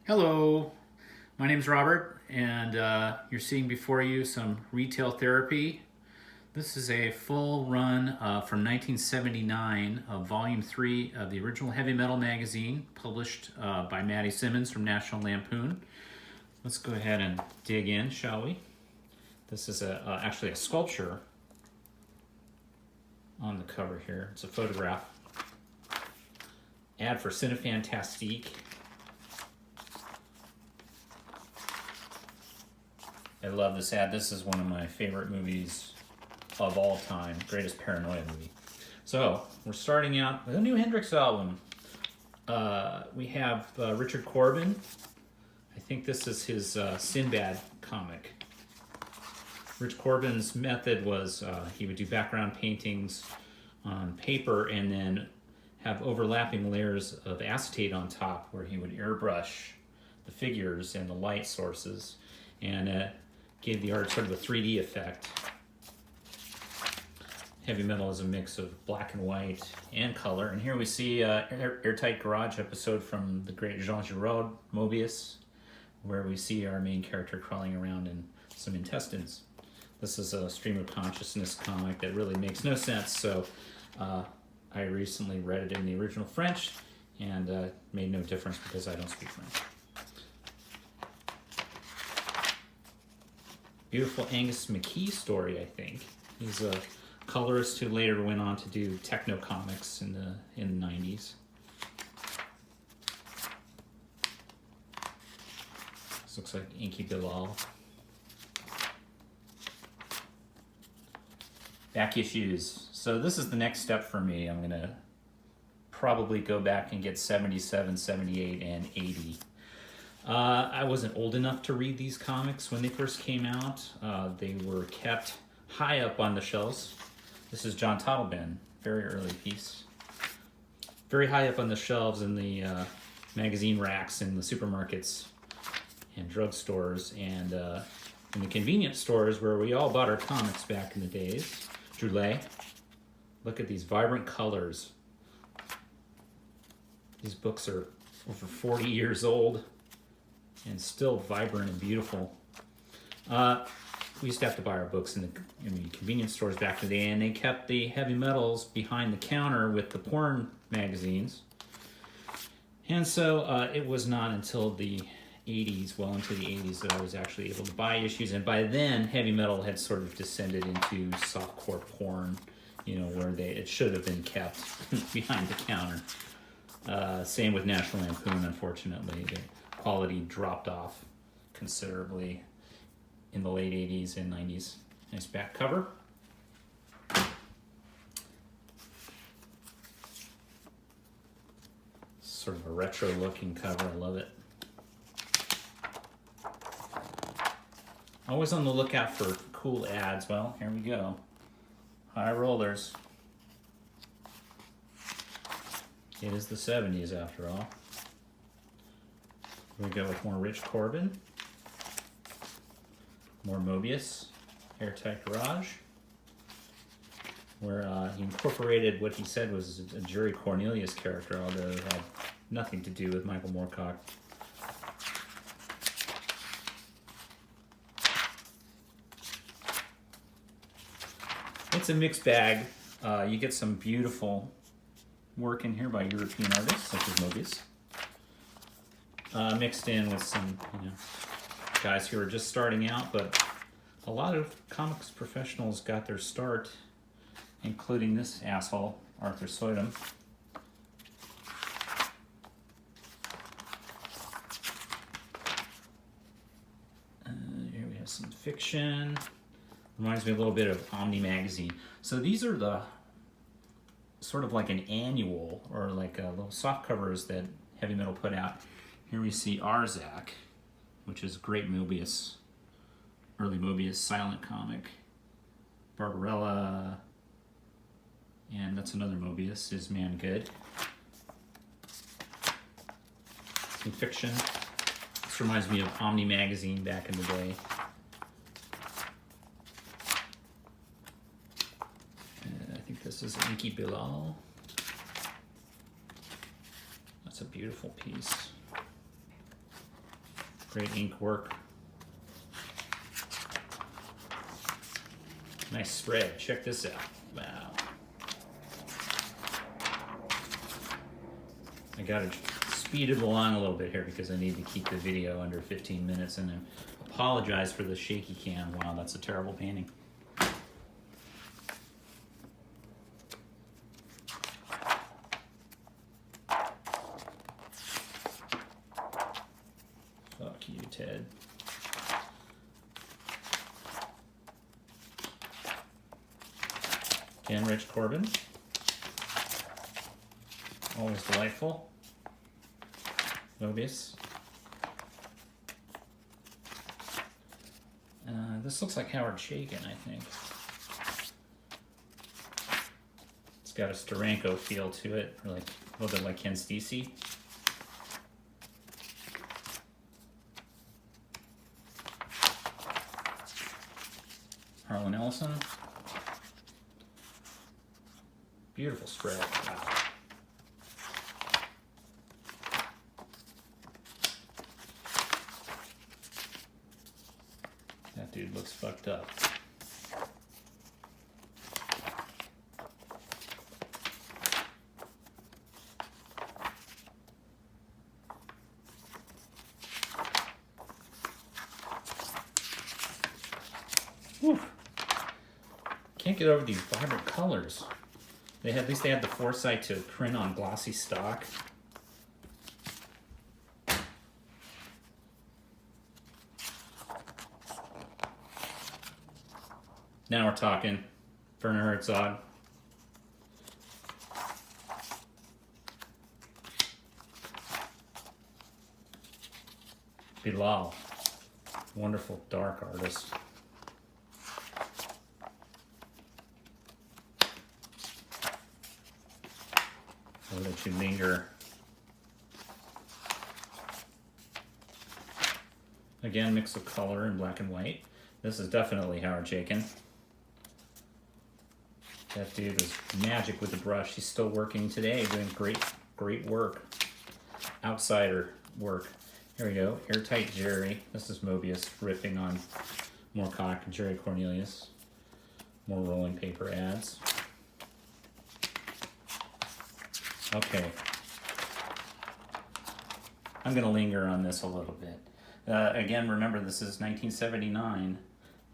Hello, my name's Robert, and you're seeing before you some Retail Therapy. This is a full run from 1979 of Volume 3 of the original Heavy Metal magazine, published by Matty Simmons from National Lampoon. Let's go ahead and dig in, shall we? This is actually a sculpture on the cover here. It's a photograph. Ad for Cinefantastique. I love this ad. This is one of my favorite movies of all time. Greatest paranoia movie. So, we're starting out with a new Hendrix album. We have Richard Corbin. I think this is his Sinbad comic. Rich Corbin's method was he would do background paintings on paper and then have overlapping layers of acetate on top where he would airbrush the figures and the light sources and gave the art sort of a 3D effect. Heavy Metal is a mix of black and white and color. And here we see Airtight Garage episode from the great Jean Giraud, Mobius, where we see our main character crawling around in some intestines. This is a stream of consciousness comic that really makes no sense, so I recently read it in the original French and made no difference because I don't speak French. Beautiful Angus McKee story, I think. He's a colorist who later went on to do techno comics in the 90s. This looks like Inky Bilal. Back issues. So this is the next step for me. I'm going to probably go back and get 77, 78, and 80. I wasn't old enough to read these comics when they first came out. They were kept high up on the shelves. This is John Totleben, very early piece. Very high up on the shelves in the magazine racks in the supermarkets and drugstores and in the convenience stores where we all bought our comics back in the days. Droulet. Look at these vibrant colors. These books are over 40 years old and still vibrant and beautiful. We used to have to buy our books in the convenience stores back in the day, and they kept the heavy metals behind the counter with the porn magazines. And so it was not until the 80s, well into the 80s, that I was actually able to buy issues, and by then heavy metal had sort of descended into softcore porn, where it should have been kept behind the counter. Same with National Lampoon, unfortunately. The quality dropped off considerably in the late 80s and 90s. Nice back cover. Sort of a retro looking cover, I love it. Always on the lookout for cool ads. Well, here we go. High rollers. It is the 70s after all. Here we go with more Rich Corbin. More Mobius. Airtight Garage. Where he incorporated what he said was a Jerry Cornelius character, although it had nothing to do with Michael Moorcock. It's a mixed bag. You get some beautiful work in here by European artists such as Mobius, mixed in with some guys who are just starting out, but a lot of comics professionals got their start, including this asshole, Arthur Soydum. Here we have some fiction. Reminds me a little bit of Omni Magazine. So these are the sort of like an annual or like little soft covers that Heavy Metal put out. Here we see Arzak, which is great Mobius, early Mobius silent comic. Barbarella, and that's another Mobius, is Man Good. Some fiction. This reminds me of Omni Magazine back in the day. This is Inky Bilal. That's a beautiful piece. Great ink work. Nice spread. Check this out. Wow. I gotta speed it along a little bit here because I need to keep the video under 15 minutes, and I apologize for the shaky cam. Wow, that's a terrible painting. Fuck you, Ted. Again, Rich Corbin. Always delightful. Mobius. This looks like Howard Chaykin, I think. It's got a Steranko feel to it, or like a little bit like Ken Stacey. Harlan Ellison. Beautiful spread. Wow. That dude looks fucked up. Whew. Can't get over these vibrant colors. At least they had the foresight to print on glossy stock. Now we're talking. Werner Herzog. Bilal. Wonderful dark artist. I'll let you linger. Again, mix of color and black and white. This is definitely Howard Chaykin. That dude was magic with the brush. He's still working today, doing great work. Outsider work. Here we go. Airtight Jerry. This is Mobius riffing on Moorcock and Jerry Cornelius. More rolling paper ads. Okay. I'm going to linger on this a little bit. Again, remember, this is 1979.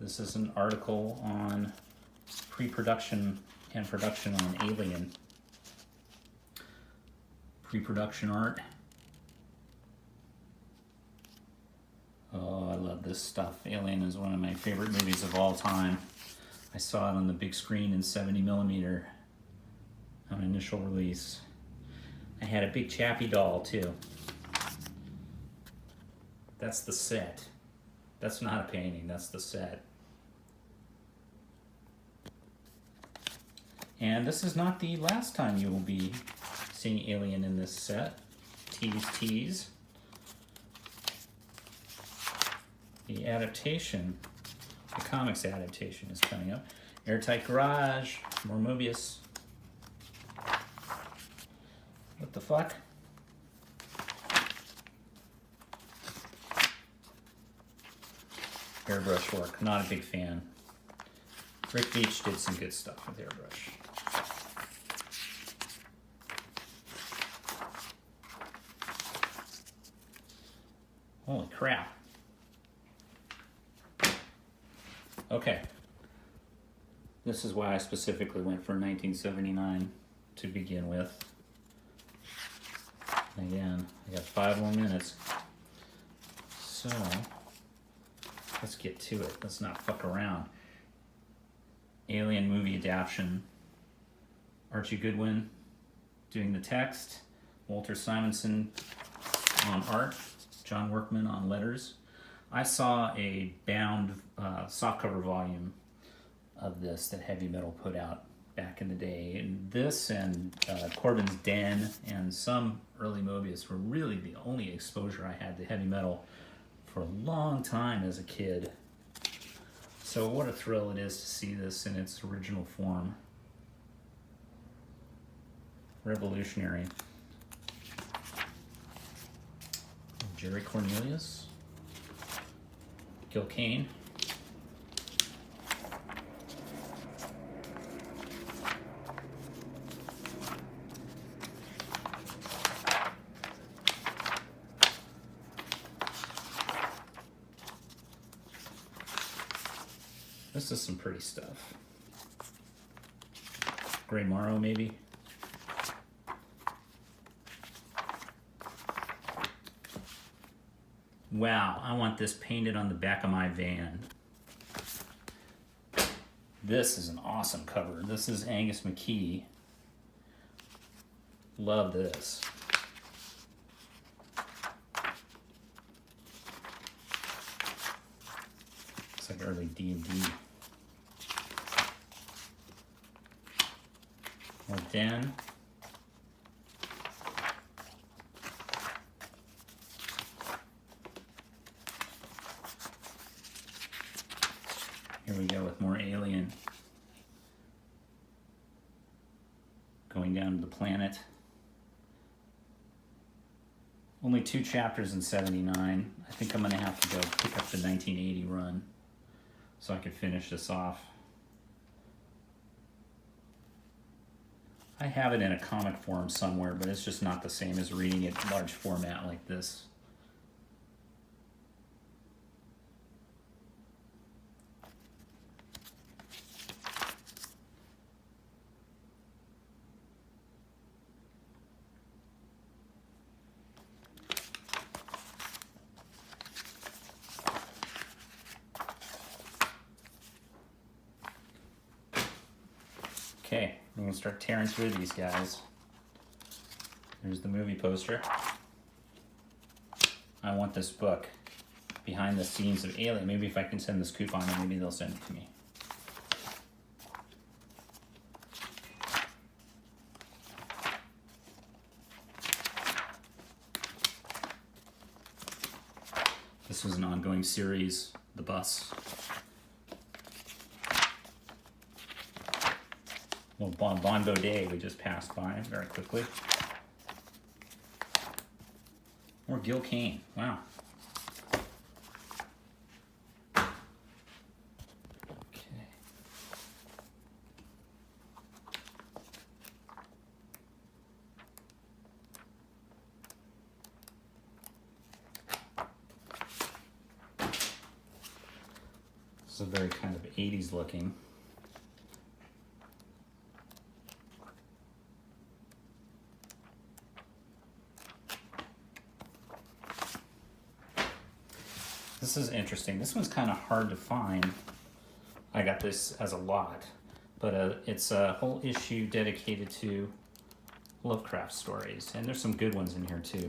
This is an article on pre-production and production on Alien. Pre-production art. Oh, I love this stuff. Alien is one of my favorite movies of all time. I saw it on the big screen in 70mm on initial release. I had a big Chappie doll too. That's the set. That's not a painting, that's the set. And this is not the last time you will be seeing Alien in this set. Tease, tease. The adaptation, the comics adaptation is coming up. Airtight Garage, more Mobius. What the fuck? Airbrush work, not a big fan. Rick Beach did some good stuff with airbrush. Holy crap. Okay. This is why I specifically went for 1979 to begin with. Again, I got 5 more minutes. So, let's get to it. Let's not fuck around. Alien movie adaptation. Archie Goodwin doing the text. Walter Simonson on art. John Workman on letters. I saw a bound softcover volume of this that Heavy Metal put out back in the day. And this and Corbin's Den and some early Mobius were really the only exposure I had to Heavy Metal for a long time as a kid. So what a thrill it is to see this in its original form. Revolutionary. Jerry Cornelius. Gil Kane. This is some pretty stuff. Gray Morrow, maybe. Wow, I want this painted on the back of my van. This is an awesome cover. This is Angus McKee. Love this. It's like early D&D. More Den. Here we go with more Alien. Going down to the planet. Only 2 chapters in 79. I think I'm going to have to go pick up the 1980 run so I can finish this off. I have it in a comic form somewhere, but it's just not the same as reading it in large format like this. Okay, I'm gonna start tearing through these guys. There's the movie poster. I want this book, Behind the Scenes of Alien. Maybe if I can send this coupon, maybe they'll send it to me. This was an ongoing series, The Bus. Well, Bon Baudet we just passed by very quickly. Or Gil Kane. Wow. Okay. This is a very kind of 80s looking. This is interesting. This one's kind of hard to find. I got this as a lot, but it's a whole issue dedicated to Lovecraft stories, and there's some good ones in here too,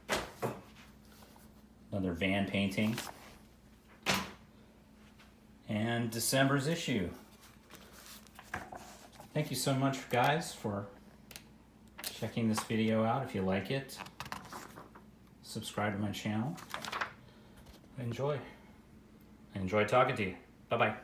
boy. Another van painting. And December's issue. Thank you so much, guys, for checking this video out. If you like it, subscribe to my channel. Enjoy. I enjoy talking to you. Bye-bye.